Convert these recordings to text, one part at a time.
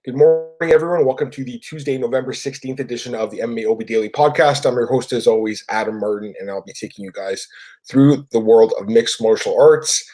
Good morning, everyone. Welcome to the Tuesday, November 16th edition of the MMAOB Daily Podcast. I'm your host, as always, Adam Martin, and I'll be taking you guys through the world of mixed martial arts.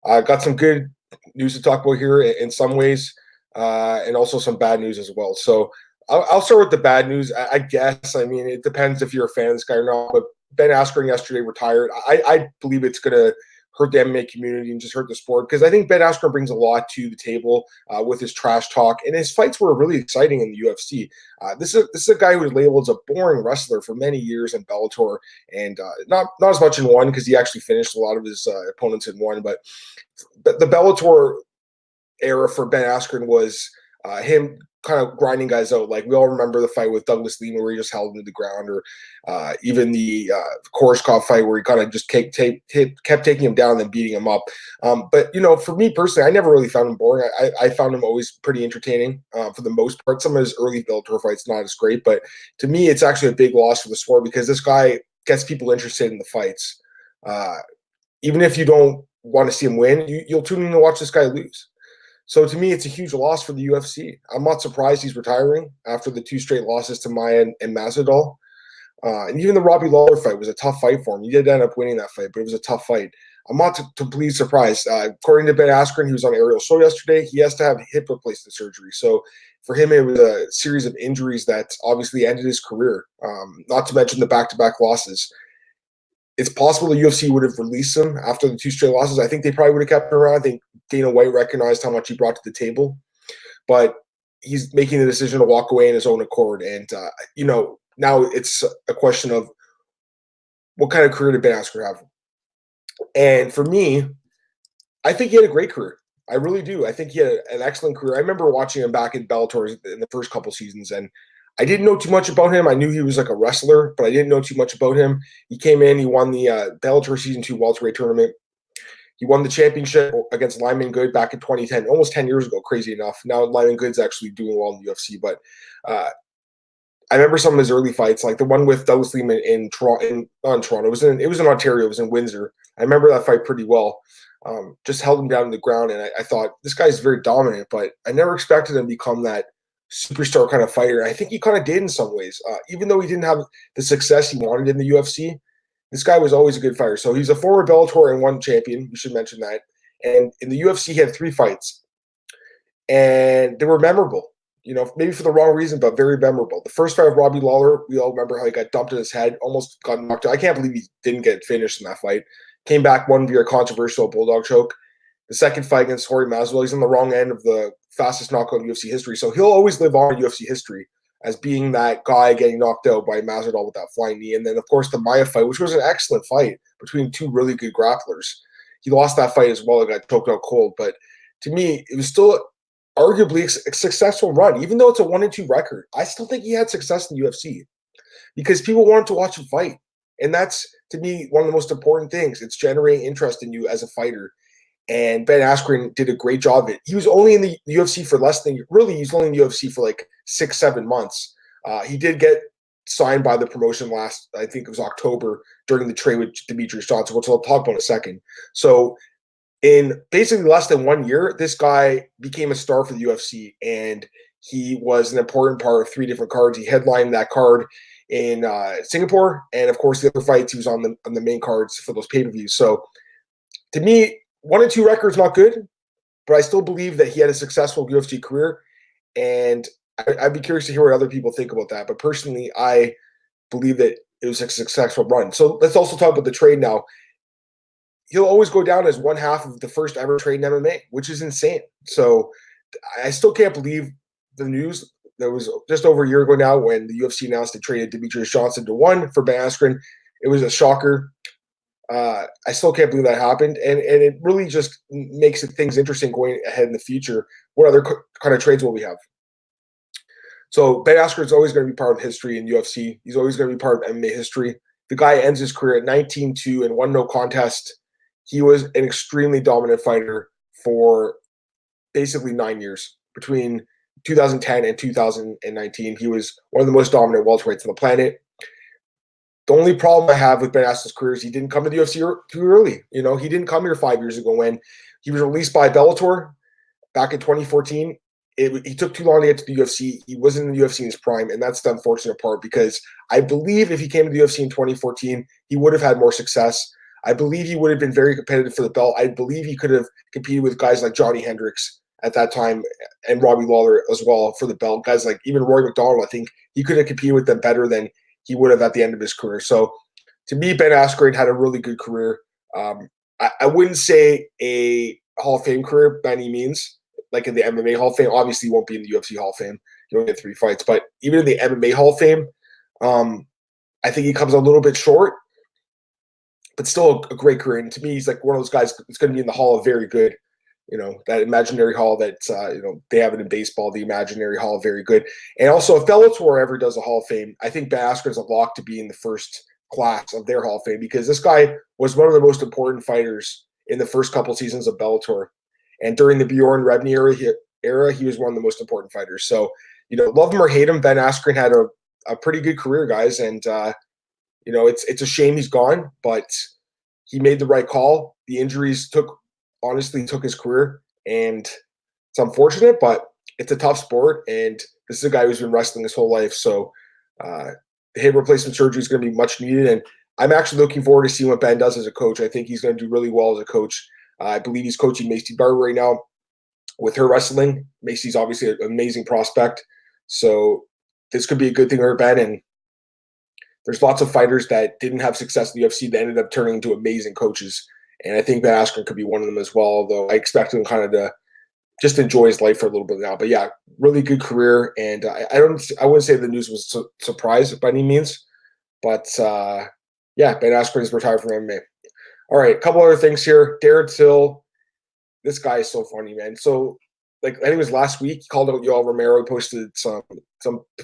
I got some good news to talk about here in some ways, and also some bad news as well. So I'll start with the bad news, I guess. I mean, it depends if you're a fan of this guy or not, but Ben Askren yesterday retired. I believe it's going to hurt the MMA community and just hurt the sport, because I think Ben Askren brings a lot to the table with his trash talk, and his fights were really exciting in the UFC. This is a guy who was labeled as a boring wrestler for many years in Bellator, and not as much in one, because he actually finished a lot of his opponents in one. But the Bellator era for Ben Askren was him kind of grinding guys out. Like, we all remember the fight with Douglas Lima where he just held him to the ground, or even the Koreshkov fight where he kind of just kept taking him down and then beating him up. But, for me personally, I never really found him boring. I found him always pretty entertaining for the most part. Some of his early Bellator fights not as great, but to me, it's actually a big loss for the sport, because this guy gets people interested in the fights. Even if you don't want to see him win, you'll tune in to watch this guy lose. So to me, it's a huge loss for the UFC. I'm not surprised he's retiring after the 2 straight losses to Maia and Masvidal. And even the Robbie Lawler fight was a tough fight for him. He did end up winning that fight, but it was a tough fight. I'm not completely surprised. According to Ben Askren, he was on Ariel's show yesterday, he has to have hip replacement surgery. So for him, it was a series of injuries that obviously ended his career, not to mention the back-to-back losses. It's possible the UFC would have released him after the 2 straight losses. I think they probably would have kept him around. I think Dana White recognized how much he brought to the table. But he's making the decision to walk away in his own accord. And, now it's a question of what kind of career did Ben Askren have? And for me, I think he had a great career. I really do. I think he had an excellent career. I remember watching him back in Bellator in the first couple seasons, and I didn't know too much about him. I knew he was like a wrestler, but I didn't know too much about him. He came in, he won the Bellator Season 2 welterweight tournament. He won the championship against Lyman Good back in 2010, almost 10 years ago, crazy enough. Now Lyman Good's actually doing well in the UFC, but I remember some of his early fights, like the one with Douglas Lima in Toronto. Not in Toronto, it was in Ontario, it was in Windsor. I remember that fight pretty well. Just held him down to the ground, and I thought, this guy's very dominant, but I never expected him to become that superstar kind of fighter. I think he kind of did in some ways. Even though he didn't have the success he wanted in the UFC, this guy was always a good fighter. So he's a former Bellator and 1 champion. We should mention that. And in the UFC, he had 3 fights, and they were memorable. Maybe for the wrong reason, but very memorable. The first fight with Robbie Lawler, we all remember how he got dumped in his head, almost got knocked out. I can't believe he didn't get finished in that fight. Came back, won via a controversial bulldog choke. The second fight against Jorge Masvidal, he's on the wrong end of the fastest knockout in UFC history. So he'll always live on in UFC history as being that guy getting knocked out by Masvidal with that flying knee. And then, of course, the Maia fight, which was an excellent fight between 2 really good grapplers. He lost that fight as well and got choked out cold. But to me, it was still arguably a successful run. Even though it's a 1-2 record, I still think he had success in the UFC because people wanted to watch him fight. And that's, to me, one of the most important things. It's generating interest in you as a fighter. And Ben Askren did a great job of it. He was only in the UFC for he's only in the UFC for like 6-7 months. He did get signed by the promotion last, I think it was October, during the trade with Demetrius Johnson, which I'll talk about in a second. So in basically less than 1 year, this guy became a star for the UFC, and he was an important part of 3 different cards. He headlined that card in Singapore, and of course the other fights he was on the main cards for those pay-per-views. So to me, 1-2 record's not good, but I still believe that he had a successful UFC career, and I'd be curious to hear what other people think about that. But personally, I believe that it was a successful run. So let's also talk about the trade now. He'll always go down as one half of the first ever trade in MMA, which is insane. So I still can't believe the news. That was just over a year ago now when the UFC announced they traded Demetrius Johnson to 1 for Ben Askren. It was a shocker. I still can't believe that happened, and it really just makes things interesting going ahead in the future. What other kind of trades will we have? So Ben Askren is always going to be part of history in UFC. He's always going to be part of MMA history. The guy ends his career at 19-2 and 1 no contest. He was an extremely dominant fighter for basically 9 years. Between 2010 and 2019, he was one of the most dominant welterweights on the planet. The only problem I have with Ben Askren's career is he didn't come to the UFC too early. He didn't come here 5 years ago when he was released by Bellator back in 2014. he took too long to get to the UFC. He wasn't in the UFC in his prime, and that's the unfortunate part because I believe if he came to the UFC in 2014, he would have had more success. I believe he would have been very competitive for the belt. I believe he could have competed with guys like Johnny Hendricks at that time and Robbie Lawler as well for the belt. Guys like even Roy McDonald, I think he could have competed with them better than he would have at the end of his career. So to me, Ben Askren had a really good career. I wouldn't say a Hall of Fame career by any means. Like in the MMA Hall of Fame, obviously he won't be in the UFC Hall of Fame. You don't get 3 fights, but even in the MMA Hall of Fame, I think he comes a little bit short, but still a great career. And to me, he's like one of those guys that's going to be in the Hall of Very Good. That imaginary hall that they have it in baseball, the imaginary Hall of Very Good. And also, if Bellator ever does a Hall of Fame, I think Ben Askren's a lock to be in the first class of their Hall of Fame because this guy was one of the most important fighters in the first couple seasons of Bellator. And during the Bjorn Rebney era, he was one of the most important fighters. So, love him or hate him, Ben Askren had a pretty good career, guys. And, it's a shame he's gone, but he made the right call. The injuries honestly took his career, and it's unfortunate, but it's a tough sport. And this is a guy who's been wrestling his whole life. So, the hip replacement surgery is going to be much needed. And I'm actually looking forward to seeing what Ben does as a coach. I think he's going to do really well as a coach. I believe he's coaching Macy Barber right now with her wrestling. Macy's obviously an amazing prospect. So this could be a good thing for Ben. And there's lots of fighters that didn't have success in the UFC that ended up turning into amazing coaches. And I think Ben Askren could be one of them as well, although I expect him kind of to just enjoy his life for a little bit now. But yeah, really good career. And I wouldn't say the news was a surprise by any means. But Ben Askren is retired from MMA. All right, a couple other things here. Darren Till, this guy is so funny, man. So, I think it was last week, he called out Yoel Romero. He posted some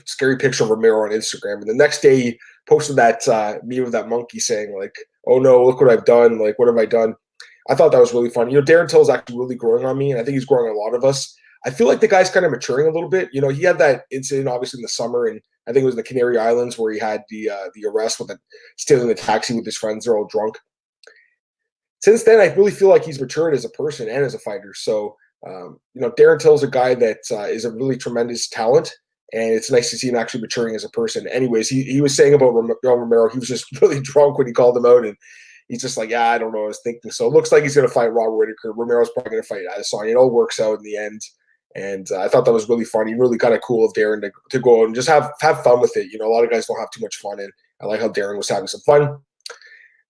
scary picture of Romero on Instagram. And the next day, he posted that meme of that monkey saying, oh, no, look what I've done. What have I done? I thought that was really funny. Darren Till is actually really growing on me, and I think he's growing on a lot of us. I feel like the guy's kind of maturing a little bit. He had that incident, obviously, in the summer, and I think it was the Canary Islands where he had the arrest with stealing the taxi with his friends. They're all drunk. Since then, I really feel like he's matured as a person and as a fighter. So, Darren Till is a guy that is a really tremendous talent, and it's nice to see him actually maturing as a person. Anyways, he was saying about Yoel Romero, he was just really drunk when he called him out, and he's just like, I don't know what I was thinking. So it looks like he's going to fight Robert Whittaker. Romero's probably going to fight Adesanya. It all works out in the end. And I thought that was really funny, really kind of cool of Darren to go out and just have fun with it. A lot of guys don't have too much fun, and I like how Darren was having some fun.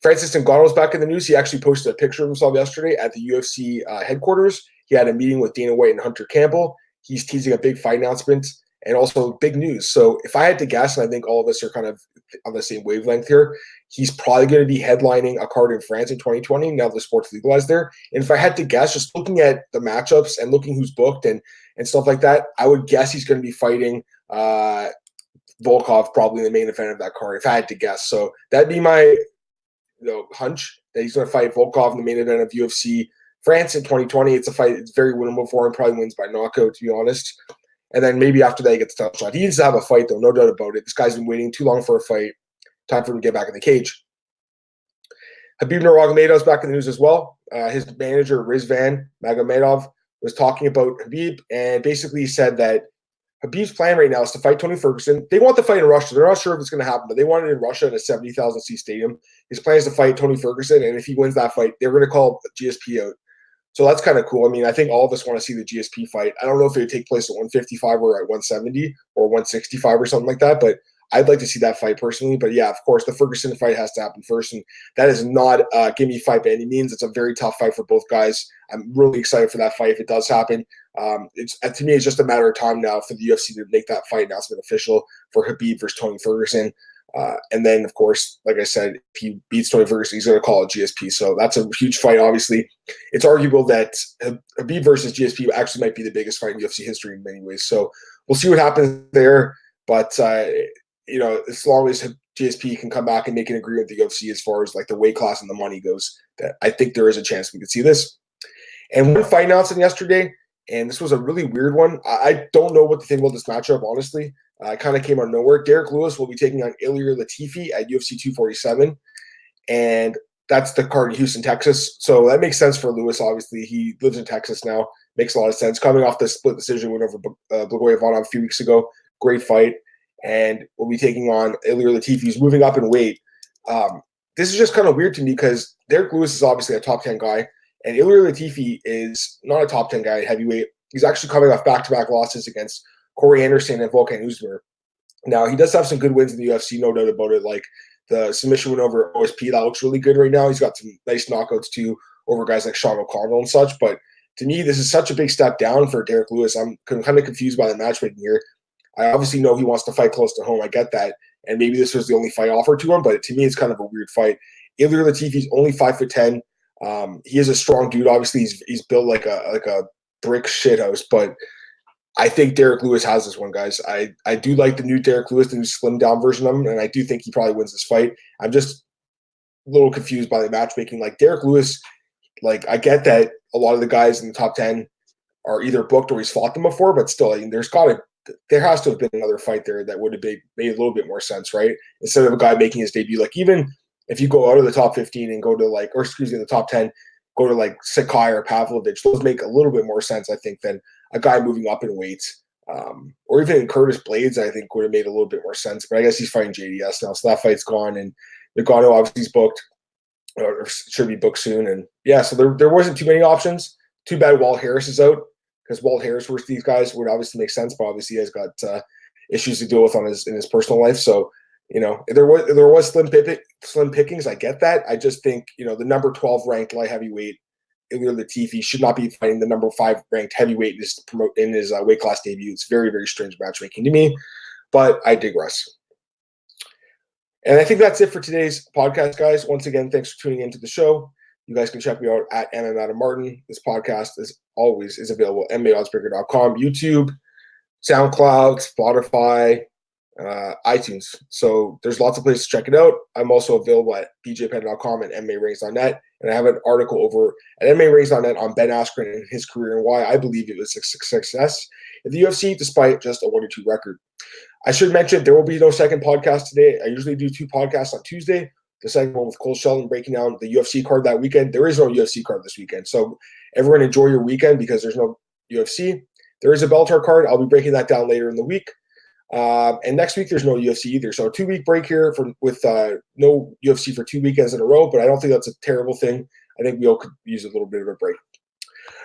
Francis Ngannou was back in the news. He actually posted a picture of himself yesterday at the UFC headquarters. He had a meeting with Dana White and Hunter Campbell. He's teasing a big fight announcement and also big news. So if I had to guess, and I think all of us are kind of on the same wavelength here, he's probably going to be headlining a card in France in 2020 now the sport's legalized there. And if I had to guess, just looking at the matchups and looking who's booked and stuff like that, I would guess he's going to be fighting Volkov probably in the main event of that card, if I had to guess. So that'd be my hunch that he's going to fight Volkov in the main event of UFC France in 2020. It's a fight. It's very winnable for him. Probably wins by knockout, to be honest. And then maybe after that, he gets a title shot. He needs to have a fight, though, no doubt about it. This guy's been waiting too long for a fight. Time for him to get back in the cage. Khabib Nurmagomedov is back in the news as well. His manager, Rizvan Magomedov, was talking about Khabib, and basically said that Khabib's plan right now is to fight Tony Ferguson. They want the fight in Russia. They're not sure if it's going to happen, but they want it in Russia in a 70,000-seat stadium. His plan is to fight Tony Ferguson, and if he wins that fight, they're going to call GSP out. So that's kind of cool. I mean, I think all of us want to see the GSP fight. I don't know if it would take place at 155 or at 170 or 165 or something like that, but I'd like to see that fight personally. But yeah, of course, the Ferguson fight has to happen first, and that is not a gimme fight by any means. It's a very tough fight for both guys. I'm really excited for that fight if it does happen. To me, it's just a matter of time now for the UFC to make that fight announcement official for Khabib versus Tony Ferguson. And then, of course, like I said, if he beats Tony Ferguson, he's going to call it GSP. So that's a huge fight, obviously. It's arguable that Khabib versus GSP actually might be the biggest fight in UFC history in many ways. So we'll see what happens there. But, as long as GSP can come back and make an agreement with the UFC as far as like the weight class and the money goes, that I think there is a chance we could see this. And one fight announcement yesterday, and this was a really weird one. I don't know what to think about this matchup, honestly. It kind of came out of nowhere. Derrick Lewis will be taking on Ilir Latifi at UFC 247. And that's the card in Houston, Texas. So that makes sense for Lewis, obviously. He lives in Texas now. Makes a lot of sense. Coming off the split decision win over Blagoy Ivanov a few weeks ago, great fight. And we'll be taking on Ilir Latifi, who's moving up in weight. This is just kind of weird to me because Derrick Lewis is obviously a top 10 guy, and Ilir Latifi is not a top 10 guy at heavyweight. He's actually coming off back-to-back losses against Corey Anderson and Volkan Oezdemir. Now, he does have some good wins in the UFC, no doubt about it, like the submission win over OSP. That looks really good right now. He's got some nice knockouts, too, over guys like Sean O'Connell and such. But to me, this is such a big step down for Derrick Lewis. I'm kind of confused by the matchmaking here. I obviously know he wants to fight close to home. I get that. And maybe this was the only fight offered to him, but to me, it's kind of a weird fight. Ilir Latifi's only 5'10". He is a strong dude. Obviously, he's built like a brick shithouse, but I think Derrick Lewis has this one, guys. I do like the new Derrick Lewis, the new slimmed down version of him, and I do think he probably wins this fight. I'm just a little confused by the matchmaking. Like Derrick Lewis, like I get that a lot of the guys in the top 10 are either booked or he's fought them before, but still, I mean, there has to have been another fight there that would have made a little bit more sense, right? Instead of a guy making his debut, like even if you go out of the top 15 and go to the top 10, go to like Sakai or Pavlovich, those make a little bit more sense, I think, than a guy moving up in weights. Or even Curtis Blades, I think, would have made a little bit more sense. But I guess he's fighting JDS now, so that fight's gone. And Ngannou obviously is booked, or should be booked soon. And yeah, so there wasn't too many options. Too bad Walt Harris is out, because Walt Harris versus these guys would obviously make sense, but obviously he has got issues to deal with in his personal life. So, there was slim pickings. I get that. I just think, the number 12 ranked light heavyweight, Ilir Latifi, should not be fighting the number 5 ranked heavyweight in his weight class debut. It's very, very strange matchmaking to me, but I digress. And I think that's it for today's podcast, guys. Once again, thanks for tuning into the show. You guys can check me out at MMAOB. This podcast, as always, is available at MMAOddsbreaker.com, YouTube, SoundCloud, Spotify, iTunes. So there's lots of places to check it out. I'm also available at bjpenn.com and MMARings.net. And I have an article over at MMARings.net on Ben Askren and his career and why I believe it was a success in the UFC despite just a 1-2 record. I should mention there will be no second podcast today. I usually do 2 podcasts on Tuesday. The second one with Cole Shelton breaking down the UFC card that weekend. There is no UFC card this weekend. So everyone enjoy your weekend because there's no UFC. There is a Bellator card. I'll be breaking that down later in the week. And next week, there's no UFC either. So a 2-week break here with no UFC for 2 weekends in a row, but I don't think that's a terrible thing. I think we all could use a little bit of a break.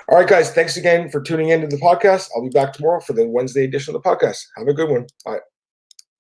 All right, guys, thanks again for tuning into the podcast. I'll be back tomorrow for the Wednesday edition of the podcast. Have a good one. Bye.